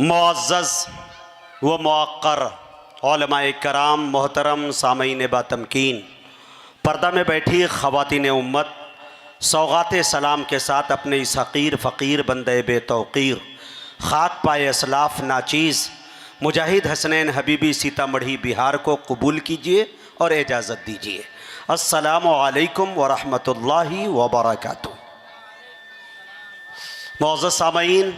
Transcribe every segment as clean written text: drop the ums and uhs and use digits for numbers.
मुअज़्ज़ज़ व मुअक्कर उलमाए कराम, मोहतरम सामईन बातमकीन, पर्दा में बैठी ख़वातीन उम्मत, सौगात सलाम के साथ अपने इस हक़ीर फ़कीर बंदे बेतौक़ीर ख़ाक पाए असलाफ़ नाचीज़ मुजाहिद हसनैन हबीबी सीतामढ़ी बिहार को कबूल कीजिए और इजाज़त दीजिए। अस्सलामु अलैकुम व रहमतुल्लाहि व बरकातुहू। मुअज़्ज़ज़ सामईन,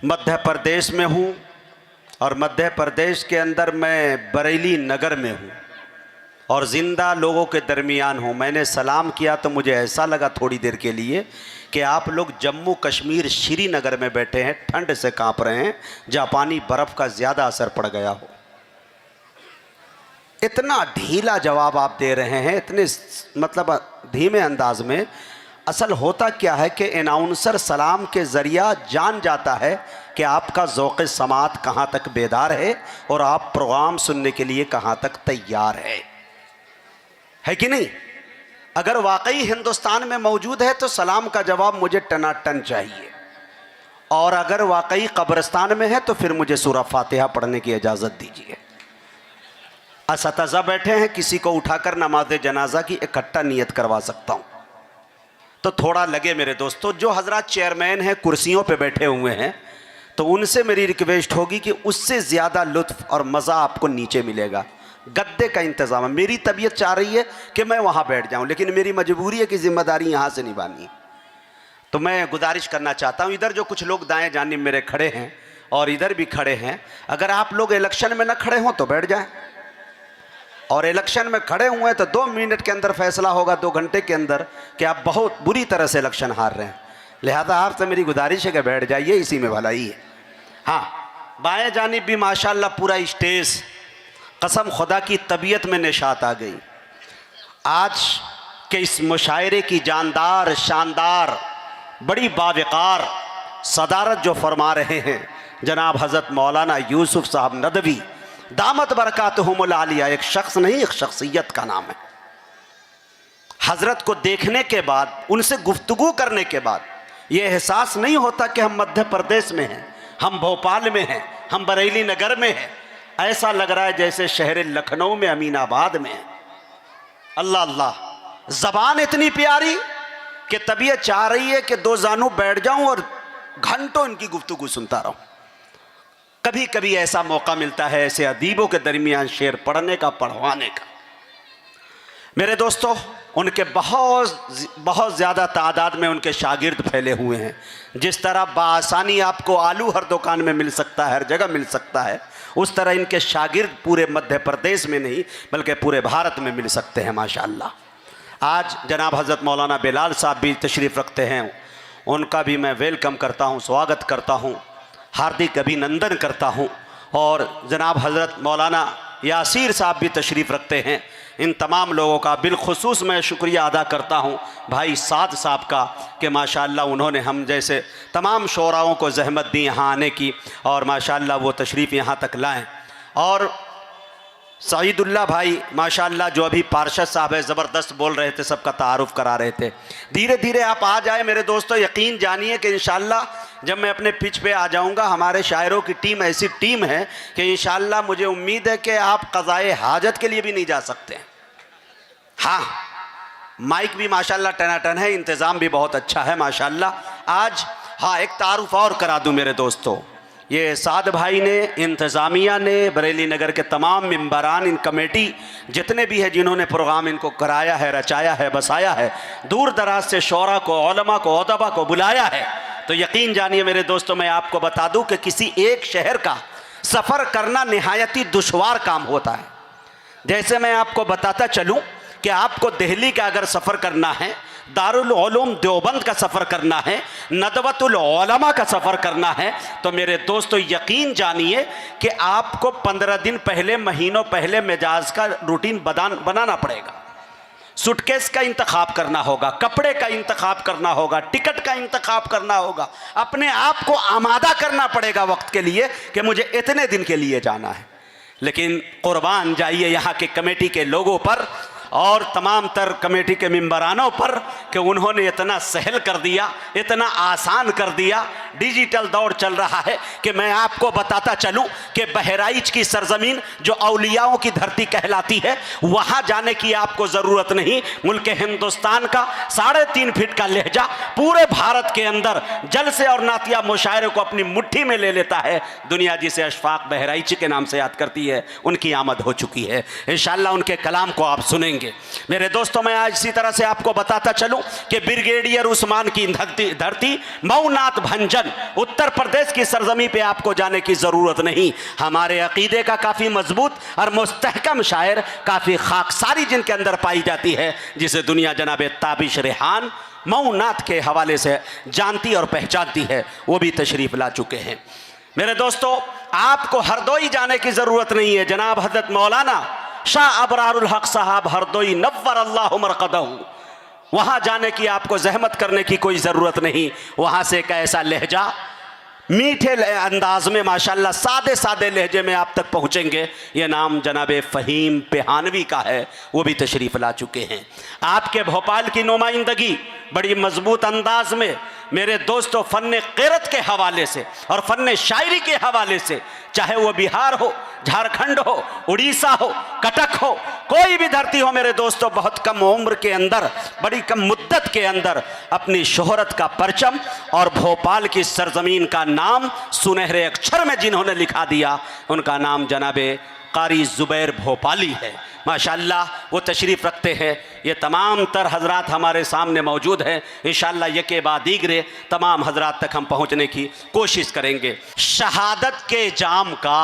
मध्य प्रदेश में हूँ और मध्य प्रदेश के अंदर मैं बरेली नगर में हूँ और ज़िंदा लोगों के दरमियान हूँ। मैंने सलाम किया तो मुझे ऐसा लगा थोड़ी देर के लिए कि आप लोग जम्मू कश्मीर श्रीनगर में बैठे हैं, ठंड से काँप रहे हैं, जापानी बर्फ़ का ज़्यादा असर पड़ गया हो। इतना ढीला जवाब आप दे रहे हैं, इतने मतलब धीमे अंदाज में। असल होता क्या है कि अनाउंसर सलाम के ज़रिया जान जाता है कि आपका ज़ौक़ समात कहाँ तक बेदार है और आप प्रोग्राम सुनने के लिए कहाँ तक तैयार है कि नहीं। अगर वाकई हिंदुस्तान में मौजूद है तो सलाम का जवाब मुझे टनाटन चाहिए, और अगर वाकई कब्रिस्तान में है तो फिर मुझे सूरह फातिहा पढ़ने की इजाज़त दीजिए। असतज़ा बैठे हैं, किसी को उठाकर नमाज जनाजा की इकट्ठा नियत करवा सकता हूँ तो थोड़ा लगे मेरे दोस्तों। जो हजरत चेयरमैन हैं, कुर्सियों पे बैठे हुए हैं, तो उनसे मेरी रिक्वेस्ट होगी कि उससे ज़्यादा लुत्फ़ और मज़ा आपको नीचे मिलेगा। गद्दे का इंतज़ाम है। मेरी तबीयत चाह रही है कि मैं वहाँ बैठ जाऊँ, लेकिन मेरी मजबूरी है कि ज़िम्मेदारी यहाँ से निभानी है। तो मैं गुजारिश करना चाहता हूँ, इधर जो कुछ लोग दाएँ जानिब मेरे खड़े हैं और इधर भी खड़े हैं, अगर आप लोग इलेक्शन में न खड़े हों तो बैठ जाएँ, और इलेक्शन में खड़े हुए तो 2 मिनट के अंदर फैसला होगा, 2 घंटे के अंदर, कि आप बहुत बुरी तरह से इलेक्शन हार रहे हैं। लिहाजा आपसे मेरी गुजारिश है कि बैठ जाइए, इसी में भलाई है। हाँ, बाएं जानिब भी माशाल्लाह पूरा स्टेज, कसम खुदा की तबीयत में निशात आ गई। आज के इस मुशायरे की जानदार शानदार बड़ी बावकार सदारत जो फरमा रहे हैं जनाब हज़रत मौलाना यूसुफ साहब नदवी दामत बरकातहुमुल आलिया, एक शख्स नहीं, एक शख्सियत का नाम है। हज़रत को देखने के बाद, उनसे गुफ्तगू करने के बाद ये एहसास नहीं होता कि हम मध्य प्रदेश में हैं, हम भोपाल में हैं, हम बरेली नगर में हैं। ऐसा लग रहा है जैसे शहर लखनऊ में, अमीनाबाद में है। अल्लाह अल्लाह, ज़बान इतनी प्यारी कि तबीयत चाह रही है कि 2 जानू बैठ जाऊं और घंटों इनकी गुफ्तगू सुनता रहूं। कभी कभी ऐसा मौका मिलता है ऐसे अदीबों के दरमियान शेर पढ़ने का, पढ़वाने का। मेरे दोस्तों, उनके बहुत ज़्यादा तादाद में उनके शागिर्द फैले हुए हैं। जिस तरह बासानी आपको आलू हर दुकान में मिल सकता है, हर जगह मिल सकता है, उस तरह इनके शागिर्द पूरे मध्य प्रदेश में नहीं बल्कि पूरे भारत में मिल सकते हैं माशाअल्लाह। आज जनाब हज़रत मौलाना बिलाल साहब भी तशरीफ़ रखते हैं, उनका भी मैं वेलकम करता हूँ, स्वागत करता हूँ, हार्दिक अभिनंदन करता हूँ। और जनाब हज़रत मौलाना यासीर साहब भी तशरीफ़ रखते हैं। इन तमाम लोगों का बिलखुसूस मैं शुक्रिया अदा करता हूँ भाई साद साहब का कि माशाअल्लाह उन्होंने हम जैसे तमाम शोराओं को ज़हमत दी यहाँ आने की, और माशाअल्लाह वो तशरीफ़ यहाँ तक लाएँ। और सईदुल्लाह भाई माशाअल्लाह जो अभी पार्षद साहब है, ज़बरदस्त बोल रहे थे, सबका तारुफ़ करा रहे थे। धीरे धीरे आप आ जाए मेरे दोस्तों, यकीन जानिए कि इंशाअल्लाह जब मैं अपने पिच पे आ जाऊंगा, हमारे शायरों की टीम ऐसी टीम है कि इंशाअल्लाह मुझे उम्मीद है कि आप क़ज़ाए हाजत के लिए भी नहीं जा सकते हैं। हाँ, माइक भी माशाअल्लाह टनाटन है, इंतज़ाम भी बहुत अच्छा है माशाअल्लाह। आज हाँ, एक तारुफ़ और करा दूँ मेरे दोस्तों, ये साद भाई ने, इंतज़ामिया ने, बरेली नगर के तमाम मेंबरान, इन कमेटी जितने भी हैं जिन्होंने प्रोग्राम इनको कराया है, रचाया है, बसाया है, दूर दराज से शोरा को, उलमा को, उदबा को बुलाया है, तो यकीन जानिए मेरे दोस्तों, मैं आपको बता दूं कि किसी एक शहर का सफ़र करना निहायती दुश्वार काम होता है। जैसे मैं आपको बताता चलूं कि आपको दिल्ली का अगर सफ़र करना है, दारुल उलूम देवबंद का सफ़र करना है, नदवतुल उलमा का सफ़र करना है, तो मेरे दोस्तों यकीन जानिए कि आपको 15 दिन पहले, महीनों पहले मिजाज का रूटीन बनाना पड़ेगा। सूटकेस का इंतखाब करना होगा, कपड़े का इंतखाब करना होगा, टिकट का इंतखाब करना होगा, अपने आप को आमादा करना पड़ेगा वक्त के लिए कि मुझे इतने दिन के लिए जाना है। लेकिन कुर्बान जाइए यहाँ के कमेटी के लोगों पर, और तमाम तर कमेटी के मेंबरानों पर कि उन्होंने इतना सहल कर दिया, इतना आसान कर दिया। डिजिटल दौर चल रहा है कि मैं आपको बताता चलूं कि बहराइच की सरजमीन जो औलियाओं की धरती कहलाती है, वहां जाने की आपको ज़रूरत नहीं। मुल्क हिंदुस्तान का 3.5 फीट का लहजा पूरे भारत के अंदर जलसे और नातिया मुशायरे को अपनी मुट्ठी में ले लेता है। दुनिया जिसे अशफाक बहराइची के नाम से याद करती है, उनकी आमद हो चुकी है। इंशाअल्लाह उनके कलाम को आप सुनेंगे। मेरे दोस्तों, मैं आज इसी तरह से आपको बताता चलूं कि ब्रिगेडियर उस्मान की धरती मऊनाथ भंजन उत्तर प्रदेश की सरजमी पे आपको जाने की ज़रूरत नहीं। हमारे अकीदे का काफ़ी मजबूत और मुस्तहकम शायर, काफ़ी खाकसारी जिनके अंदर पाई जाती है, जिसे दुनिया जनाब ताबिश रेहान मऊनाथ के हवाले से जानती और पहचानती है, वो भी तशरीफ़ ला चुके हैं। मेरे दोस्तों, आपको हरदोई जाने की ज़रूरत नहीं है। जनाब हज़रत मौलाना शाह अबरारुल हक साहब हरदोई नव्वर अल्लाहु मरक़दहू, वहाँ जाने की आपको जहमत करने की कोई ज़रूरत नहीं। वहाँ से एक ऐसा लहजा मीठे अंदाज में माशाल्लाह सादे सादे लहजे में आप तक पहुँचेंगे। ये नाम जनाब फ़हीम पेहानवी का है, वो भी तशरीफ़ ला चुके हैं। आपके भोपाल की नुमाइंदगी बड़ी मजबूत अंदाज में मेरे दोस्तों फ़न क़िरत के हवाले से और फ़न शायरी के हवाले से, चाहे वो बिहार हो, झारखंड हो, उड़ीसा हो, कटक हो, कोई भी धरती हो मेरे दोस्तों, बहुत कम उम्र के अंदर, बड़ी कम मुद्दत के अंदर अपनी शोहरत का परचम और भोपाल की सरजमीन का नाम सुनहरे अक्षर में जिन्होंने लिखा दिया, उनका नाम जनाबे कारी ज़ुबैर भोपाली है। माशाअल्लाह वो तशरीफ़ रखते हैं। ये तमाम तर हजरात हमारे सामने मौजूद हैं। इंशाअल्लाह यके बाद दीगरे तमाम हजरात तक हम पहुँचने की कोशिश करेंगे। शहादत के जाम का,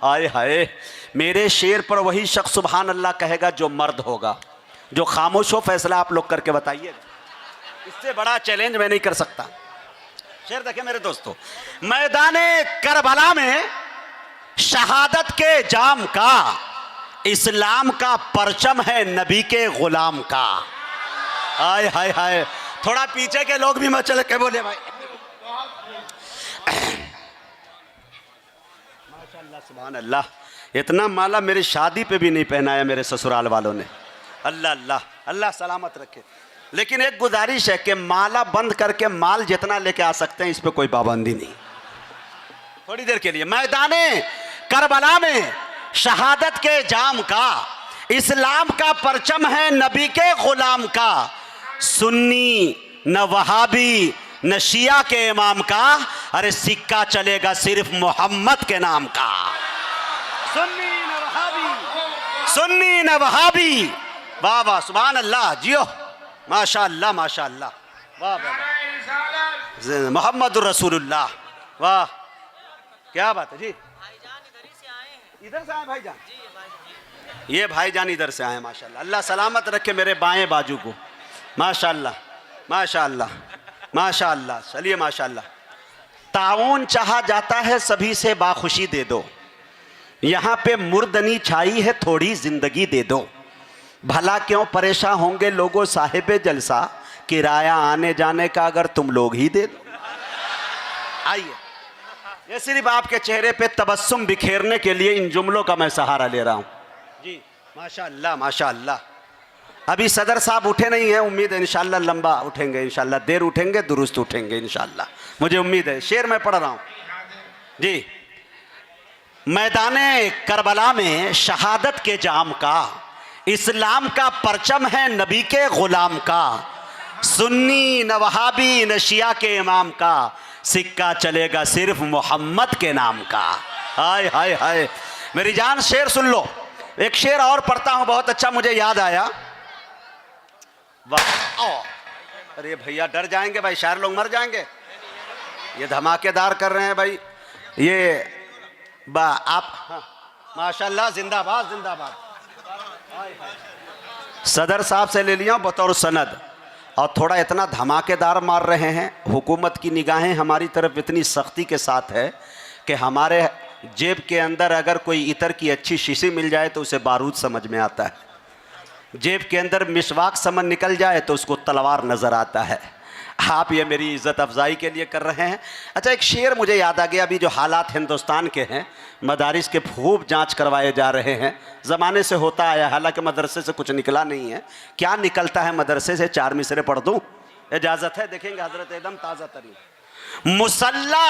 आए हाय, मेरे शेर पर वही शख्स सुभान अल्लाह कहेगा जो मर्द होगा। जो खामोश हो फैसला आप लोग करके बताइए। इससे बड़ा चैलेंज मैं नहीं कर सकता। शेर देखिए मेरे दोस्तों, मैदाने करबला में शहादत के जाम का, इस्लाम का परचम है नबी के गुलाम का। हाय हाय हाय, थोड़ा पीछे के लोग भी मचल के बोले भाई। माशाअल्लाह सुभान अल्लाह, इतना माला मेरी शादी पे भी नहीं पहनाया मेरे ससुराल वालों ने। अल्लाह अल्लाह अल्लाह सलामत रखे। लेकिन एक गुजारिश है कि माला बंद करके माल जितना लेके आ सकते हैं, इस पर कोई पाबंदी नहीं। थोड़ी देर के लिए, मैदाने करबला में शहादत के जाम का, इस्लाम का परचम है नबी के गुलाम का। सुन्नी न वहाबी न शिया के इमाम का, अरे सिक्का चलेगा सिर्फ मोहम्मद के नाम का। सुन्नी न वहाबी, सुन्नी न वहाबी, वाह वाह सुभान अल्लाह, जियो माशाअल्लाह माशाअल्लाह, वाह वाह मोहम्मद रसूलुल्लाह, वाह क्या बात है जी। इधर से आए भाईजान? ये भाईजान इधर से आए माशाल्लाह। अल्लाह सलामत रखे मेरे बाएं बाजू को। माशाल्लाह माशाल्लाह माशाल्लाह, चलिए माशाल्लाह। ताउन चाहा जाता है सभी से बाखुशी दे दो, यहाँ पे मुर्दनी छाई है थोड़ी जिंदगी दे दो। भला क्यों परेशान होंगे लोगों साहिबे जलसा, किराया आने जाने का अगर तुम लोग ही दे दो। आइए, ये सिर्फ आपके चेहरे पे तबस्सुम बिखेरने के लिए इन जुमलों का मैं सहारा ले रहा हूँ जी। माशाअल्लाह माशाअल्लाह। अभी सदर साहब उठे नहीं हैं, उम्मीद है इंशाअल्लाह लंबा उठेंगे, इंशाअल्लाह देर उठेंगे दुरुस्त उठेंगे इंशाअल्लाह, मुझे उम्मीद है। शेर मैं पढ़ रहा हूँ जी। मैदाने करबला में शहादत के जाम का, इस्लाम का परचम है नबी के गुलाम का। सुन्नी न वहाबी न शिया के इमाम का, सिक्का चलेगा सिर्फ मोहम्मद के नाम का। हाय हाय हाय, मेरी जान शेर सुन लो। एक शेर और पढ़ता हूँ, बहुत अच्छा मुझे याद आया। वाह, अरे भैया डर जाएंगे भाई, शायर लोग मर जाएंगे। ये धमाकेदार कर रहे हैं भाई ये आप। हाँ माशाल्लाह, जिंदाबाद जिंदाबाद। सदर साहब से ले लिया बतौर सनद, और थोड़ा इतना धमाकेदार मार रहे हैं। हुकूमत की निगाहें हमारी तरफ इतनी सख्ती के साथ है कि हमारे जेब के अंदर अगर कोई इतर की अच्छी शीशी मिल जाए तो उसे बारूद समझ में आता है। जेब के अंदर मिसवाक समझ निकल जाए तो उसको तलवार नज़र आता है। आप ये मेरी इज़्ज़त अफजाई के लिए कर रहे हैं। अच्छा, एक शेर मुझे याद आ गया। अभी जो हालात हिंदुस्तान के हैं, मदारिस के खूब जांच करवाए जा रहे हैं, ज़माने से होता आया, हालांकि मदरसे से कुछ निकला नहीं है। क्या निकलता है मदरसे से? 4 मिसरे पढ़ दूँ? इजाज़त है? देखेंगे हज़रत एकदम ताज़ा तरीन। मुसल्ला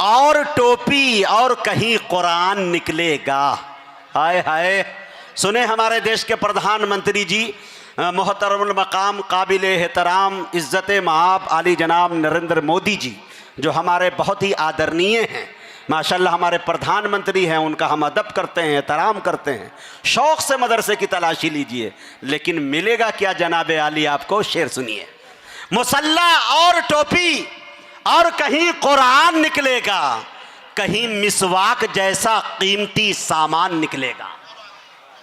और टोपी और कहीं कुरान निकलेगा। हाय हाय। सुने हमारे देश के प्रधानमंत्री जी मोहतरम मकाम काबिल एहतराम इज़्ज़त माब आली जनाब नरेंद्र मोदी जी, जो हमारे बहुत ही आदरणीय हैं, माशाल्लाह हमारे प्रधानमंत्री हैं, उनका हम अदब करते हैं, एहतराम करते हैं। शौक़ से मदरसे की तलाशी लीजिए, लेकिन मिलेगा क्या जनाब आली आपको? शेर सुनिए। मुसल्ला और टोपी और कहीं कुरान निकलेगा, कहीं मिसवाक जैसा कीमती सामान निकलेगा।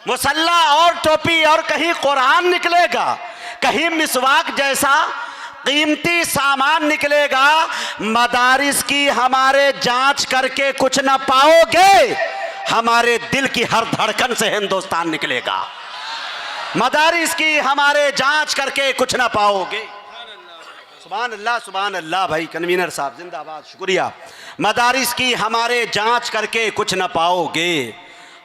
मुसल्ला और टोपी और कहीं कुरान निकलेगा, कहीं मिसवाक जैसा कीमती सामान निकलेगा। मदारिस की हमारे जांच करके कुछ न पाओगे, हमारे दिल की हर धड़कन से हिंदुस्तान निकलेगा। मदारिस की हमारे जांच करके कुछ न पाओगे। सुभान अल्लाह, सुभान अल्लाह। भाई कन्वीनर साहब जिंदाबाद, शुक्रिया। मदारिस की हमारे जांच करके कुछ न पाओगे,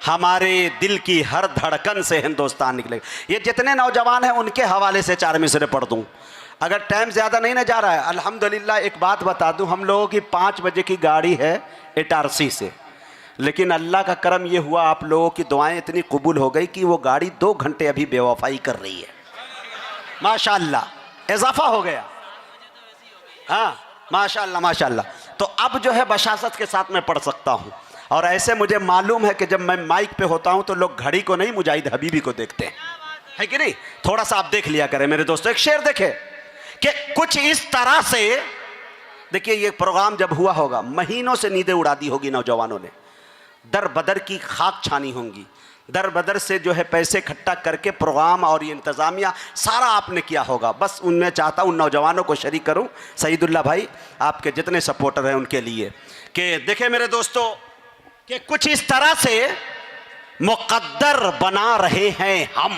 हमारे दिल की हर धड़कन से हिंदुस्तान निकलेगा। ये जितने नौजवान हैं उनके हवाले से 4 मिसरे पढ़ दूँ, अगर टाइम ज़्यादा नहीं ना जा रहा है। अल्हम्दुलिल्लाह एक बात बता दूँ, हम लोगों की 5 बजे की गाड़ी है इटारसी से, लेकिन अल्लाह का करम ये हुआ, आप लोगों की दुआएं इतनी कबूल हो गई कि वो गाड़ी 2 घंटे अभी बेवफाई कर रही है। माशाअल्लाह, इजाफा हो गया। हाँ माशाअल्लाह माशाअल्लाह। तो अब जो है बशासत के साथ मैं पढ़ सकता हूँ। और ऐसे मुझे मालूम है कि जब मैं माइक पे होता हूँ तो लोग घड़ी को नहीं, मुजाहिद हबीबी को देखते हैं, है कि नहीं? थोड़ा सा आप देख लिया करें मेरे दोस्तों। एक शेर देखे कि कुछ इस तरह से, देखिए ये प्रोग्राम जब हुआ होगा, महीनों से नींदें उड़ा दी होगी नौजवानों ने, दर बदर की खाक छानी होंगी, दर बदर से जो है पैसे इकट्ठा करके प्रोग्राम और ये इंतज़ामिया सारा आपने किया होगा। बस उनमें चाहता हूँ नौजवानों को शरीक करूँ, सईदुल्लाह भाई आपके जितने सपोर्टर हैं उनके लिए, कि देखें मेरे दोस्तों कि कुछ इस तरह से मुक़द्दर बना रहे हैं हम,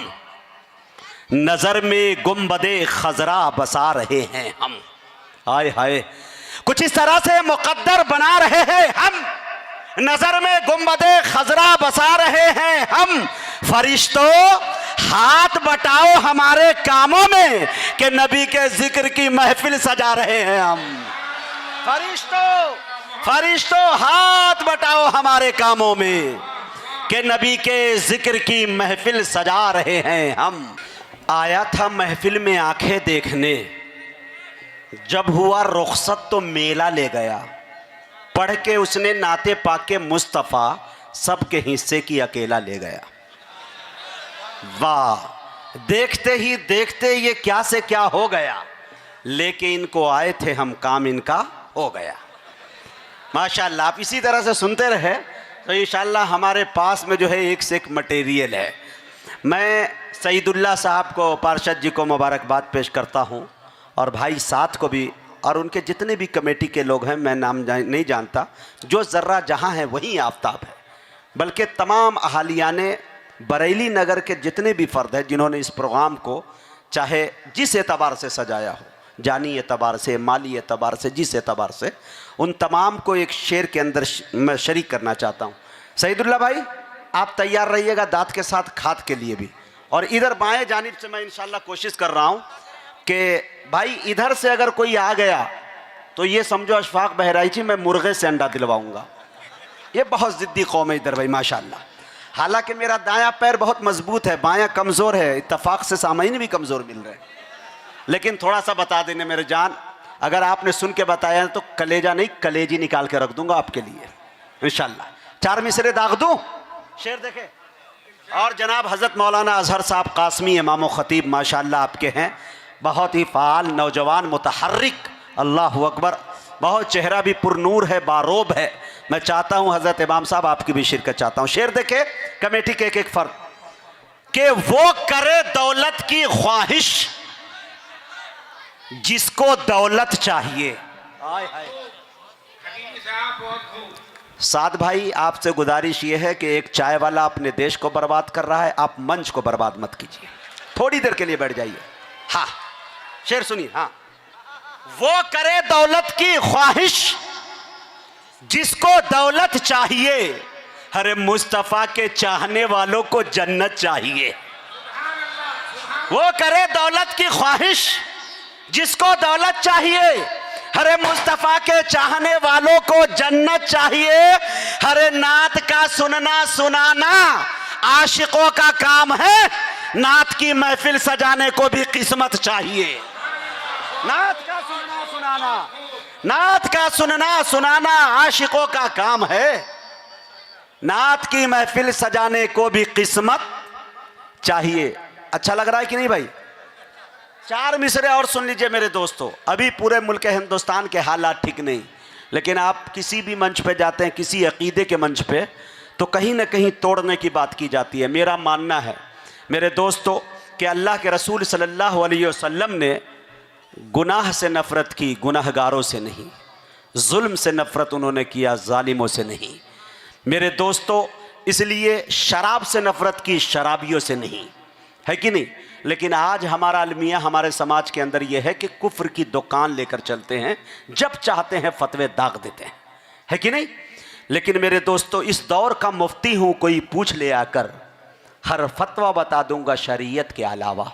नज़र में गुंबदे खजरा बसा रहे हैं हम। हाय हाय। कुछ इस तरह से मुक़द्दर बना रहे हैं हम, नजर में गुंबदे खजरा बसा रहे हैं हम। फरिश्तों हाथ बटाओ हमारे कामों में, कि नबी के जिक्र की महफिल सजा रहे हैं हम। फरिश्तों फरिश्तों हाथ बटाओ हमारे कामों में, कि नबी के जिक्र की महफिल सजा रहे हैं हम। आया था महफिल में आंखें देखने, जब हुआ रुखसत तो मेला ले गया। पढ़ के उसने नाते पाके मुस्तफ़ा, सबके हिस्से की अकेला ले गया। वाह, देखते ही देखते ये क्या से क्या हो गया, लेके इनको आए थे हम, काम इनका हो गया। माशाअल्लाह। आप इसी तरह से सुनते रहे तो इंशाअल्लाह हमारे पास में जो है एक से एक मटेरियल है। मैं सईदुल्लाह साहब को, पार्षद जी को मुबारकबाद पेश करता हूँ, और भाई साथ को भी, और उनके जितने भी कमेटी के लोग हैं, मैं नाम नहीं जानता, जो ज़र्रा जहाँ है वहीं आफ्ताब है, बल्कि तमाम अहालियाने बरेली नगर के जितने भी फ़र्द हैं जिन्होंने इस प्रोग्राम को चाहे जिस एतबार से सजाया हो, जानी एतबार से, माली एतबार से, जिस एतबार से, उन तमाम को एक शेर के अंदर मैं शरीक करना चाहता हूँ। सईदुल्लाह भाई आप तैयार रहिएगा दाँत के साथ खाद के लिए भी। और इधर बाएँ जानिब से मैं इंशाअल्लाह कोशिश कर रहा हूँ कि भाई इधर से अगर कोई आ गया तो ये समझो अशफाक बहराइची मैं मुर्गे से अंडा दिलवाऊंगा। ये बहुत ज़िद्दी कौम है इधर भाई माशाअल्लाह। हालांकि मेरा दायां पैर बहुत मजबूत है, बायां कमज़ोर है, इत्तफाक से सामईन भी कमज़ोर मिल रहे हैं। लेकिन थोड़ा सा बता देने मेरे जान, अगर आपने सुन के बताया तो कलेजा नहीं कलेजी निकाल के रख दूंगा आपके लिए इंशाअल्लाह। 4 मिसरे दाग दूँ? शेर देखे। और जनाब हज़रत मौलाना अजहर साहब कासमी इमाम ख़तीब माशाअल्लाह आपके हैं, बहुत ही फ़ाल नौजवान मुतहर्रिक, अल्लाह अकबर, बहुत चेहरा भी पुरनूर है, बारोब है। मैं चाहता हूँ हज़रत इमाम साहब आपकी भी शिरकत चाहता हूँ। शेर देखे कमेटी के एक एक फ़र्द, कि वो करे दौलत की ख्वाहिश जिसको दौलत चाहिए। साद भाई आपसे गुजारिश ये है कि एक चाय वाला अपने देश को बर्बाद कर रहा है, आप मंच को बर्बाद मत कीजिए, थोड़ी देर के लिए बैठ जाइए। हाँ शेर सुनिए। हाँ वो करे दौलत की ख्वाहिश जिसको दौलत चाहिए, अरे मुस्तफा के चाहने वालों को जन्नत चाहिए। वो करे दौलत की ख्वाहिश जिसको दौलत चाहिए, अरे मुस्तफा के चाहने वालों को जन्नत चाहिए। अरे नात का सुनना सुनाना आशिकों का काम है, नात की महफिल सजाने को भी किस्मत चाहिए। नात का सुनना सुनाना, नात का सुनना सुनाना आशिकों का काम है, नात की महफिल सजाने को भी किस्मत चाहिए। अच्छा लग रहा है कि नहीं भाई? 4 मिसरे और सुन लीजिए मेरे दोस्तों। अभी पूरे मुल्क हिंदुस्तान के हालात ठीक नहीं, लेकिन आप किसी भी मंच पे जाते हैं, किसी अकीदे के मंच पे, तो कहीं ना कहीं तोड़ने की बात की जाती है। मेरा मानना है मेरे दोस्तों कि अल्लाह के रसूल सल्लल्लाहु अलैहि वसल्लम ने गुनाह से नफ़रत की, गुनाहगारों से नहीं। जुल्म से नफ़रत उन्होंने किया, जालिमों से नहीं। मेरे दोस्तों इसलिए शराब से नफ़रत की, शराबियों से नहीं, है कि नहीं? लेकिन आज हमारा अलमिया हमारे समाज के अंदर यह है कि कुफ्र की दुकान लेकर चलते हैं, जब चाहते हैं फतवे दाग देते हैं, है कि नहीं? लेकिन मेरे दोस्तों इस दौर का मुफ्ती हूँ, कोई पूछ ले आकर हर फतवा बता दूंगा शरीयत के अलावा,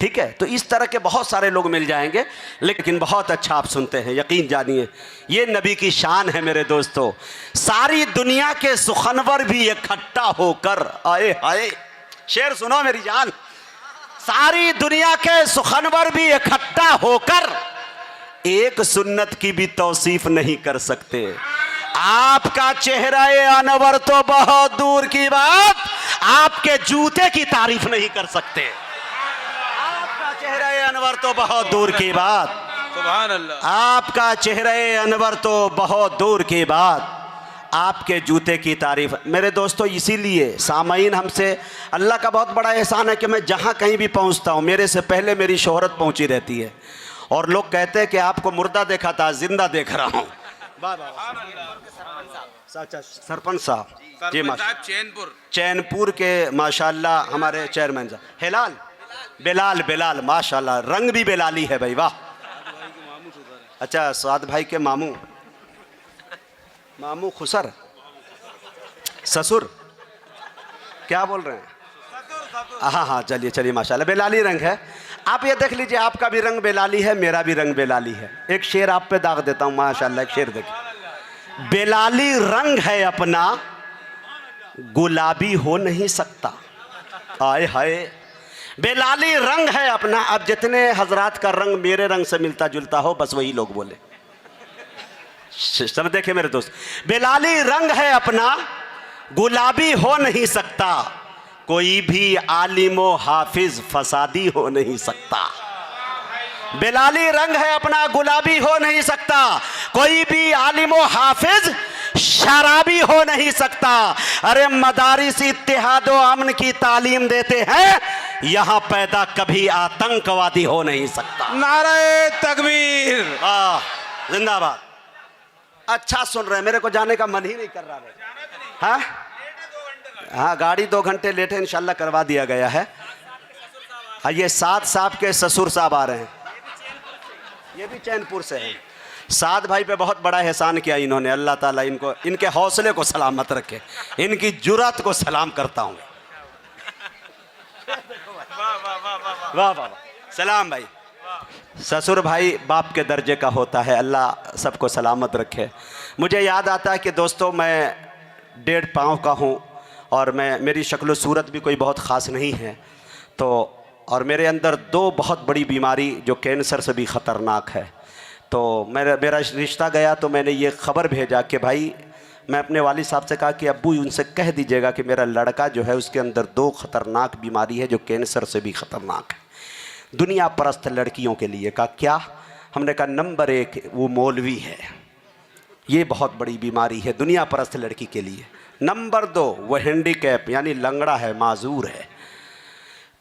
ठीक है? तो इस तरह के बहुत सारे लोग मिल जाएंगे, लेकिन बहुत अच्छा आप सुनते हैं, यकीन जानिए ये नबी की शान है मेरे दोस्तों। सारी दुनिया के सुखनवर भी इकट्ठा होकर आए हाय, शेर सुनो मेरी जान, सारी दुनिया के सुखनवर भी इकट्ठा होकर एक सुन्नत की भी तौसीफ नहीं कर सकते। आपका चेहरा अनवर तो बहुत दूर की बात, आपके जूते की तारीफ नहीं कर सकते। आपका चेहरा अनवर तो बहुत दूर की बात, सुभान अल्लाह, आपका चेहरा अनवर तो बहुत दूर की बात, आपके जूते की तारीफ। मेरे दोस्तों इसीलिए सामाईन हमसे, अल्लाह का बहुत बड़ा एहसान है कि मैं जहाँ कहीं भी पहुँचता हूँ मेरे से पहले मेरी शोहरत पहुँची रहती है, और लोग कहते हैं कि आपको मुर्दा देखा था, जिंदा देख रहा हूँ। सरपंच साहब जी माशाल्लाह, चैनपुर के माशाल्लाह हमारे चेयरमैन साहब, हिलाल बेलाल, बेलाल माशाल्लाह, रंग भी बेलाली है भाई, वाह। अच्छा साद भाई के मामू, मामू खुसर, ससुर, क्या बोल रहे हैं? हाँ हाँ चलिए चलिए माशाल्लाह, बेलाली रंग है। आप ये देख लीजिए, आपका भी रंग बेलाली है, मेरा भी रंग बेलाली है। एक शेर आप पे दाग देता हूँ माशाल्लाह, एक शेर देखिए, बेलाली रंग है अपना गुलाबी हो नहीं सकता। आए हाय, बेलाली रंग है अपना। अब जितने हजरात का रंग मेरे रंग से मिलता जुलता हो बस वही लोग बोले, सब देखे मेरे दोस्त, बेलाली रंग है अपना गुलाबी हो नहीं सकता, कोई भी आलिमो हाफिज फसादी हो नहीं सकता। बेलाली रंग है अपना गुलाबी हो नहीं सकता, कोई भी आलिमो हाफिज शराबी हो नहीं सकता। अरे मदारिस इत्तेहादो अमन की तालीम देते हैं, यहां पैदा कभी आतंकवादी हो नहीं सकता। नारे तकबीर, जिंदाबाद। अच्छा सुन रहे हैं, मेरे को जाने का मन ही नहीं कर रहा है। हाँ हाँ, गाड़ी 2 घंटे लेट है, इंशाल्लाह करवा दिया गया है। ये साद साहब के ससुर साहब आ रहे हैं, ये भी चैनपुर से हैं। साद भाई पे बहुत बड़ा एहसान किया इन्होंने, अल्लाह ताला इनको, इनके हौसले को सलामत रखे, इनकी जुर्रत को सलाम करता हूँ। वाह वाह, सलाम भाई। ससुर भाई बाप के दर्जे का होता है, अल्लाह सबको सलामत रखे। मुझे याद आता है कि दोस्तों मैं 1.5 पाँव का हूँ, और मेरी शक्ल सूरत भी कोई बहुत ख़ास नहीं है, तो और मेरे अंदर 2 बहुत बड़ी बीमारी जो कैंसर से भी ख़तरनाक है। तो मेरा रिश्ता गया तो मैंने ये ख़बर भेजा कि भाई, मैं अपने वालिद साहब से कहा कि अब्बू उनसे कह दीजिएगा कि मेरा लड़का जो है उसके अंदर 2 ख़तरनाक बीमारी है जो कैंसर से भी ख़तरनाक है। दुनिया परस्त लड़कियों के लिए कहा क्या? हमने कहा नंबर 1 वो मौलवी है, ये बहुत बड़ी बीमारी है दुनिया परस्त लड़की के लिए। नंबर 2 वो हैंडीकैप यानी लंगड़ा है, माजूर है।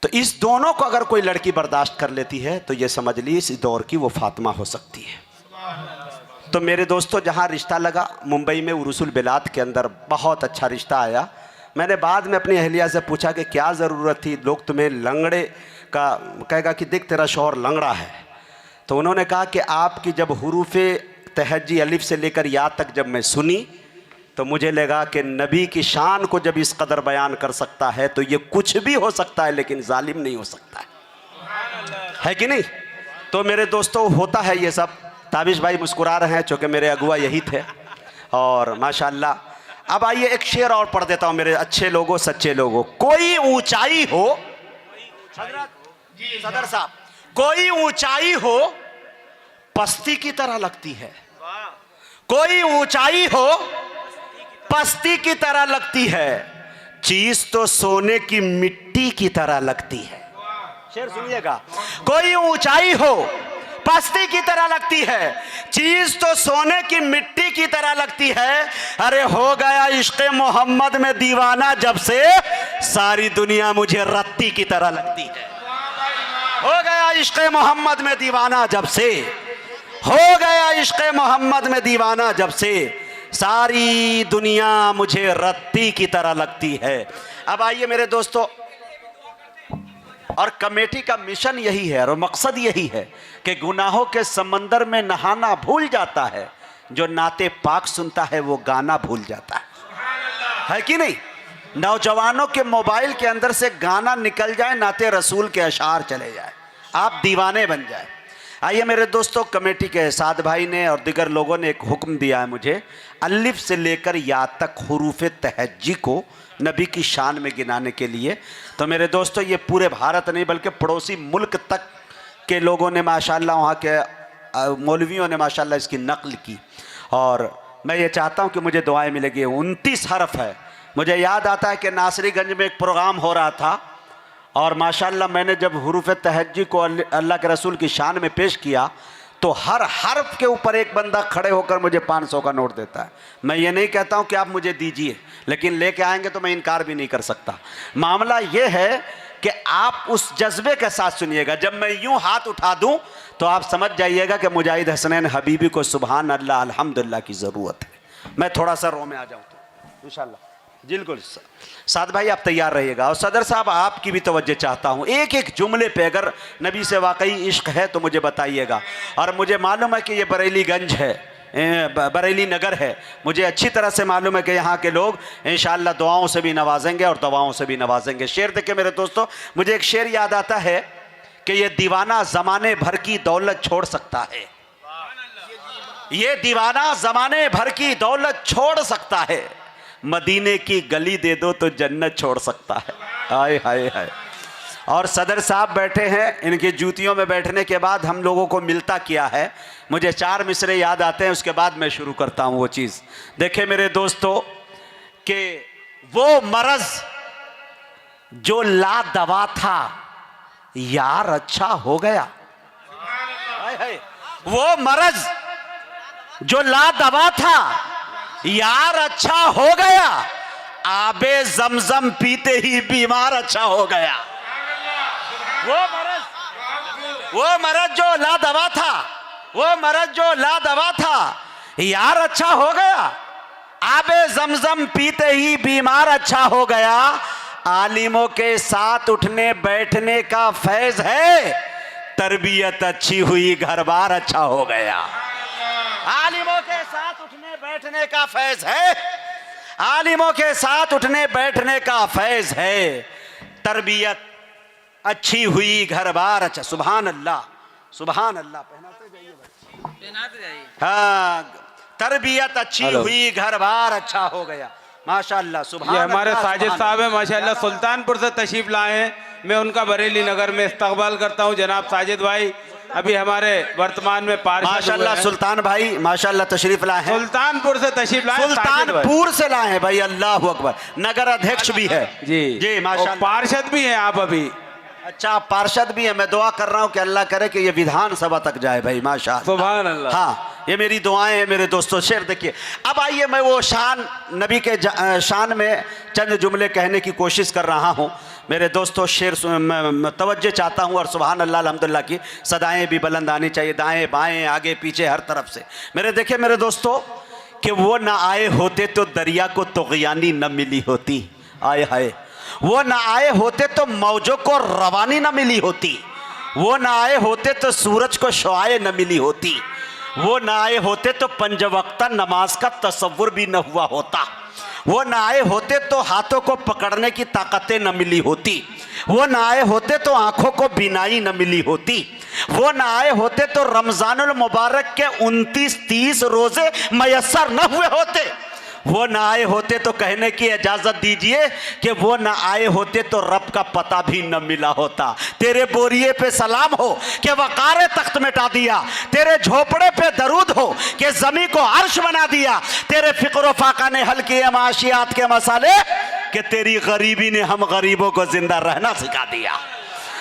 तो इस दोनों को अगर कोई लड़की बर्दाश्त कर लेती है तो ये समझ ली इस दौर की वो फातिमा हो सकती है। तो मेरे दोस्तों जहाँ रिश्ता लगा मुंबई में उरुसुल बिलात के अंदर बहुत अच्छा रिश्ता आया। मैंने बाद में अपनी अहलिया से पूछा कि क्या ज़रूरत थी, लोग तुम्हें लंगड़े का कहेगा कि देख तेरा शौहर लंगड़ा है, तो उन्होंने कहा कि आपकी जब हुरूफ तहज्जी अलिफ से लेकर या तक जब मैं सुनी तो मुझे लगा कि नबी की शान को जब इस कदर बयान कर सकता है तो ये कुछ भी हो सकता है लेकिन जालिम नहीं हो सकता है कि नहीं। तो मेरे दोस्तों होता है ये सब। ताबिश भाई मुस्कुरा रहे हैं चूँकि मेरे अगुआ यही थे और माशाअल्लाह। अब आइए एक शेर और पढ़ देता हूँ मेरे अच्छे लोगों सच्चे लोगों। कोई ऊंचाई हो सदर साहब, कोई ऊंचाई हो पस्ती की तरह लगती है, कोई ऊंचाई हो पस्ती की तरह लगती है, चीज तो सोने की मिट्टी की तरह लगती है। शेर सुनिएगा। कोई ऊंचाई हो पस्ती की तरह लगती है, चीज तो सोने की मिट्टी की तरह लगती है। अरे हो गया इश्क़ मोहम्मद में दीवाना जब से, सारी दुनिया मुझे रत्ती की तरह लगती है। हो गया इश्क़ मोहम्मद में दीवाना जब से, हो गया इश्क़ मोहम्मद में दीवाना जब से, सारी दुनिया मुझे रत्ती की तरह लगती है। अब आइए मेरे दोस्तों, और कमेटी का मिशन यही है और मकसद यही है कि गुनाहों के समंदर में नहाना भूल जाता है, जो नाते पाक सुनता है वो गाना भूल जाता है कि नहीं। नौजवानों के मोबाइल के अंदर से गाना निकल जाए, नाते रसूल के अशार चले जाए, आप दीवाने बन जाए। आइए मेरे दोस्तों, कमेटी के साद भाई ने और दिगर लोगों ने एक हुक्म दिया है मुझे, अलिफ से लेकर या तक हुरूफ तहज्जी को नबी की शान में गिनाने के लिए। तो मेरे दोस्तों ये पूरे भारत नहीं बल्कि पड़ोसी मुल्क तक के लोगों ने माशाल्लाह, वहाँ के मौलवियों ने माशाल्लाह इसकी नकल की। और मैं ये चाहता हूँ कि मुझे दुआएं मिलेगी। 29 हरफ है। मुझे याद आता है कि नासरीगंज में एक प्रोग्राम हो रहा था और माशाल्लाह मैंने जब हुरूफ तहज्जी को अल्लाह के रसूल की शान में पेश किया तो हर हर्फ के ऊपर एक बंदा खड़े होकर मुझे 500 का नोट देता है। मैं ये नहीं कहता हूँ कि आप मुझे दीजिए, लेकिन लेके आएंगे तो मैं इनकार भी नहीं कर सकता। मामला ये है कि आप उस जज्बे के साथ सुनिएगा। जब मैं यूं हाथ उठा दूं तो आप समझ जाइएगा कि मुजाहिद हसनैन हबीबी को सुभान अल्लाह अल्हम्दुलिल्लाह की ज़रूरत है। मैं थोड़ा सा रो में आ जाऊँ तो इंशाअल्लाह। बिल्कुल साद भाई आप तैयार रहिएगा। और सदर साहब आपकी भी तवज्जो चाहता हूँ। एक एक जुमले पे अगर नबी से वाकई इश्क है तो मुझे बताइएगा। और मुझे मालूम है कि ये बरेलीगंज है, बरेली नगर है, मुझे अच्छी तरह से मालूम है कि यहाँ के लोग इंशाअल्लाह दुआओं से भी नवाजेंगे और दवाओं से भी नवाजेंगे। शेर देखिए मेरे दोस्तों, मुझे एक शेर याद आता है कि ये दीवाना ज़माने भर की दौलत छोड़ सकता है, ये दीवाना ज़माने भर की दौलत छोड़ सकता है, मदीने की गली दे दो तो जन्नत छोड़ सकता है। हाय हाय हाय। और सदर साहब बैठे हैं, इनकी जूतियों में बैठने के बाद हम लोगों को मिलता क्या है। मुझे 4 मिसरे याद आते हैं, उसके बाद मैं शुरू करता हूँ वो चीज़। देखे मेरे दोस्तों कि वो मरज जो ला दवा था यार अच्छा हो गया। हाय हाय। वो मरज जो ला दवा था यार अच्छा हो गया, आबे जमजम पीते ही बीमार अच्छा हो गया। वो मरज जो ला दवा था, वो मरज जो ला दवा था यार अच्छा हो गया, आबे जमजम पीते ही बीमार अच्छा हो गया। आलिमों के साथ उठने बैठने का फैज है, तरबियत अच्छी हुई घर बार अच्छा हो गया। आलिमों के साथ उठने बैठने का फैज है, आलिमों के साथ उठने बैठने का फैज है, तरबियत अच्छी हुई घर बार अच्छा। सुभान अल्लाह सुभान अल्लाह। पहनाते जाइए। हाँ, तरबियत अच्छी हुई घर बार अच्छा हो गया। माशाअल्लाह सुभान। ये हमारे साजिद साहब है माशाअल्लाह, सुल्तानपुर से तशरीफ लाए हैं। मैं उनका बरेली नगर में इस्तकबाल करता हूँ। जनाब साजिद भाई अभी हमारे वर्तमान में माशाअल्लाह सुल्तान भाई माशाअल्लाह तशरीफ लाए हैं, सुल्तानपुर से तशरीफ लाए, सुल्तानपुर से लाए हैं भाई। अल्लाह अकबर। नगर अध्यक्ष भी है जी जी माशाअल्लाह। पार्षद भी हैं आप अभी। अच्छा पार्षद भी है। मैं दुआ कर रहा हूँ कि अल्लाह करे कि ये विधानसभा तक जाए भाई माशाअल्लाह। सुभान अल्लाह। हाँ ये मेरी दुआएं हैं मेरे दोस्तों। शेर देखिए। अब आइए मैं वो शान नबी के शान में चंद जुमले कहने की कोशिश कर रहा हूँ मेरे दोस्तों। शेर तवज्जो चाहता हूँ और सुभान अल्लाह अल्हम्दुलिल्लाह की सदाएं भी बुलंद आनी चाहिए, दाएं बाएं आगे पीछे हर तरफ से। मेरे देखिए मेरे दोस्तों कि वो ना आए होते तो दरिया को तुग़यानी न मिली होती। आए हाय। वो ना आए होते तो मौजों को रवानी न मिली होती। वो ना आए होते तो सूरज को शुआएं न मिली होती, वो ना आए होते तो पंजवक्ता नमाज का तसव्वुर भी न हुआ होता, वो ना आए होते तो हाथों को पकड़ने की ताकतें न मिली होती, वो ना आए होते तो आंखों को बिनाई न मिली होती, वो ना आए होते तो रमजानुल मुबारक के 29-30 रोजे मयसर न हुए होते, वो ना आए होते तो कहने की इजाजत दीजिए कि वो ना आए होते तो रब का पता भी न मिला होता। तेरे बोरिए पे सलाम हो कि वकारे तख्त मिटा दिया, तेरे झोपड़े पे दरूद हो कि जमी को अर्श बना दिया, तेरे फिक्र फाका ने हल किए माशियात के मसाले कि तेरी गरीबी ने हम गरीबों को जिंदा रहना सिखा दिया।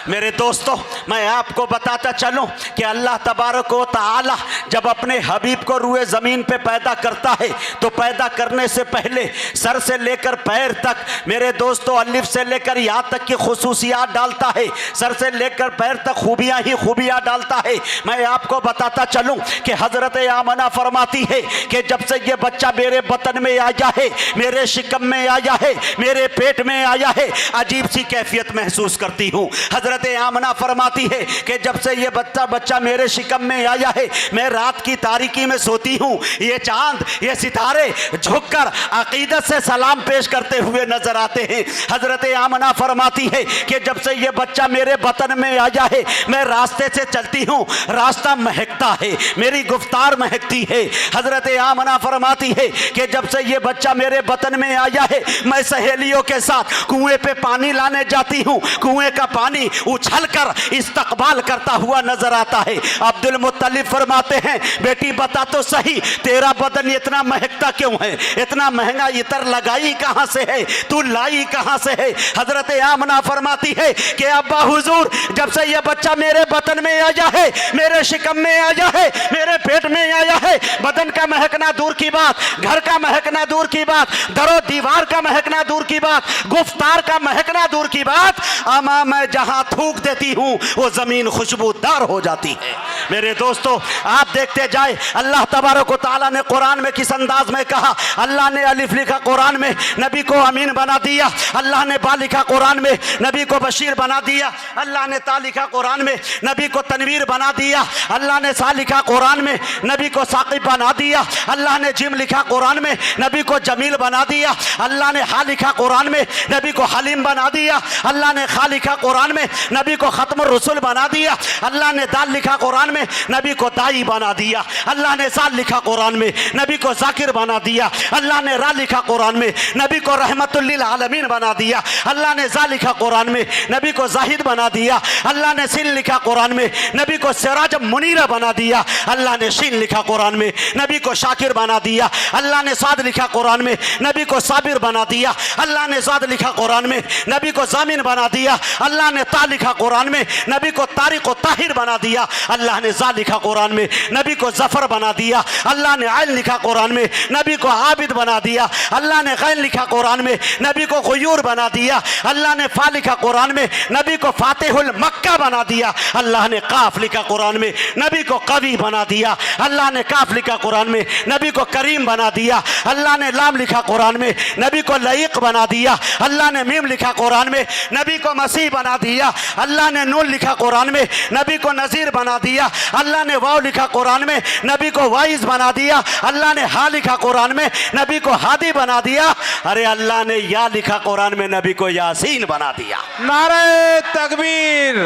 मेरे दोस्तों, मैं आपको बताता चलूं कि अल्लाह तबारक व तआला जब अपने हबीब को रूए ज़मीन पे पैदा करता है तो पैदा करने से पहले सर से लेकर पैर तक, मेरे दोस्तों, अलिफ से लेकर या तक की खुसूसियात डालता है, सर से लेकर पैर तक खूबियां ही खूबियां डालता है। मैं आपको बताता चलूं कि हज़रत आमना फरमाती है कि जब से ये बच्चा मेरे बतन में आया है, मेरे शिकम में आया है, मेरे पेट में आया है, अजीब सी कैफियत महसूस करती हूँ। हज़रत आमना फरमाती है कि जब से ये बच्चा मेरे शिकम में आया है, मैं रात की तारीकी में सोती हूँ, ये चांद ये सितारे झुककर अकीदत से सलाम पेश करते हुए नजर आते हैं। हजरत आमना फरमाती है कि जब से ये बच्चा मेरे बतन में आया है, मैं रास्ते से चलती हूँ, रास्ता महकता है, मेरी गुफ्तार महकती है। हजरत आमना फरमाती है कि जब से ये बच्चा मेरे बतन में आया है, मैं सहेलियों के साथ कुएं पे पानी लाने जाती हूँ, कुएं का पानी उछलकर इस्तकबाल करता हुआ नजर आता है। अब्दुल मुत्तलिब फरमाते हैं, बेटी बता तो सही, तेरा बदन इतना महकता क्यों है, इतना महंगा इतर लगाई कहां से है, तू लाई कहां से है। हजरत आमना फरमाती है कि अब्बा हुजूर, जब से यह बच्चा मेरे बदन में आया है, मेरे शिकम में आया है, मेरे पेट में आया है, बदन का महकना दूर की बात, घर का महकना दूर की बात, दरो दीवार का महकना दूर की बात, गुफ्तार का महकना दूर की बात, अमा मैं जहां थूक देती हूं वो जमीन खुशबूदार हो जाती है। मेरे दोस्तों, आप देखते जाए, अल्लाह तबारक व तआला ने कुरान में किस अंदाज में कहा। अल्लाह ने अलिफ लिखा कुरान में, नबी को अमीन बना दिया। अल्लाह ने बा लिखा कुरान में, नबी को बशीर बना दिया। अल्लाह ने ता लिखा कुरान में, नबी को तनवीर बना दिया। अल्लाह ने सा लिखा कुरान में, नबी को साकिब बना दिया। अल्लाह ने जिम लिखा कुरान में, नबी को जमील बना दिया। अल्लाह ने हा लिखा कुरान में, नबी को हलीम बना दिया। अल्लाह ने खा लिखा कुरान में, नबी को खत्म रसूल बना दिया। अल्लाह ने दाल लिखा कुरान में, नबी को दाई बना दिया। अल्लाह ने साल लिखा कुरान में, नबी को जाकिर बना दिया। अल्लाह ने रा लिखा कुरान में, नबी को रहमतुल लिल आलमीन बना दिया। अल्लाह ने जा लिखा कुरान में, नबी को जाहिद बना दिया। अल्लाह ने सिन लिखा कुरान में, नबी को सिराज मुनीरा बना दिया। अल्लाह ने शीन लिखा कुरान में, नबी को शाकिर बना दिया। अल्लाह ने साद लिखा कुरान में, नबी को साबिर बना दिया। अल्लाह ने साद लिखा कुरान में, नबी को जामिन बना दिया। अल्लाह ने ता लिखा कुरान में, नबी को तारिक व ताहिर बना दिया। अल्लाह ने जा लिखा कुरान में, नबी को जफर बना दिया। अल्लाह ने आइन लिखा कुरान में, नबी को आबिद बना दिया। अल्लाह ने गैन लिखा कुरान में, नबी को गुयूर बना दिया। अल्लाह ने फा लिखा कुरान में, नबी को फातिहुल मक्का बना दिया। अल्लाह ने काफ लिखा कुरान में, नबी को कवी बना दिया। अल्लाह ने काफ लिखा कुरान में, नबी को करीम बना दिया। अल्लाह ने लाम लिखा कुरान में, नबी को लईक बना दिया। अल्लाह ने मीम लिखा कुरान में, नबी को मसीह बना दिया। अल्लाह ने नून लिखा कुरान में, नबी को नजीर बना दिया। अल्लाह ने वाव लिखा कुरान में, नबी को वाइज बना दिया। अल्लाह ने हा लिखा कुरान में, नबी को हादी बना दिया। अरे अल्लाह ने या लिखा कुरान में, नबी को यासीन बना दिया। नारे तकबीर,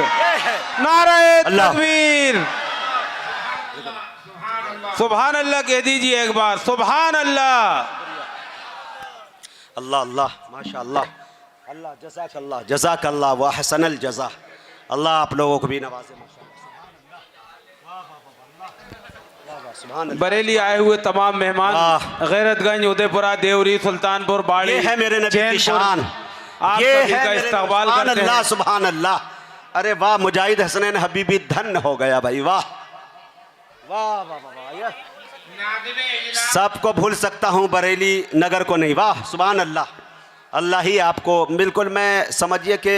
नारे तकबीर, सुभान अल्लाह कह दीजिए एक बार, सुभान अल्लाह। अल्लाह अल्लाह, माशाअल्लाह, अल्लाह जज़ाकल्लाह, जज़ाकल्लाह व हसनल जज़ा। अल्लाह आप लोगों को भी नवाजे। बरेली आए हुए तमाम मेहमान, गैरतगंज, उदयपुरा, देवरी, सुल्तानपुर, बाड़ी, ये है मेरे नबी की शान, आप ये सभी है का इस्तकबाल करते हैं। अल्लाह सुभान अल्लाह। अरे वाह, मुजाहिद हसनैन हबीबी धन्य हो गया भाई, वाह वाह वाह वाह। सबको भूल सकता हूँ, बरेली नगर को नहीं। वाह सुभान अल्लाह, अल्लाह ही आपको बिल्कुल, मैं समझिए कि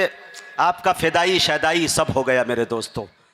आपका फिदाई शैदाई सब हो गया मेरे दोस्तों।